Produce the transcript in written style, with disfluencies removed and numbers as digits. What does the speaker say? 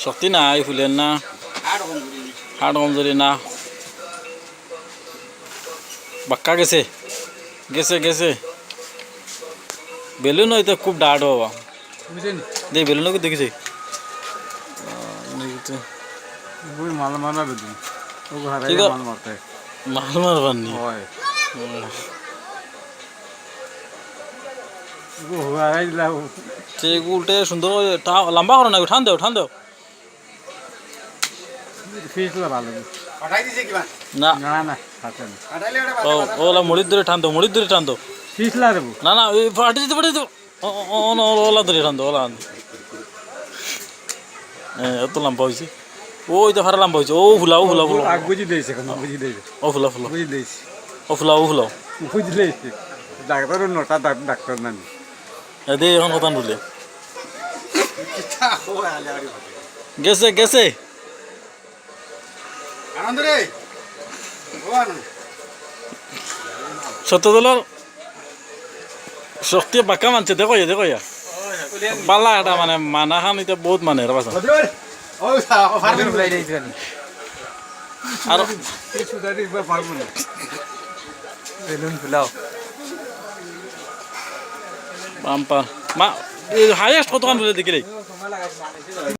শক্তি নাই ফুলের না হাড় কমজোরি না বাক্কা গেছে গেছে গেছে বেলুন হয়তো খুব ডাট বাবা দেখ বেলুন দেখেছি মাল মারা মাল মারবার নি উল্টে সুন্দর লম্বা করো না উঠান দেও না ওলা মুড়ির ধরে টান দো না না ফাটি দিতে ওলা ধরে টান দো ওলা এত লম্বা হয়েছে ওই তো ফারা লম্বা হয়েছে ও ফুলাও বুঝি দিয়েছে ও ফুলাও বুঝি দিয়েছি বুঝি দিয়েছি ডাক্তার নটা ডাক্তার নানি দে এখন কথা বলে গেছে সত্যদলের শক্তি বাক্কা মানছে দেখো পালা এটা মানে মানা খান এটা বহুত মানে আর বাম্পার মা হাইয়েস্ট কতক্ষণ বলে দেখি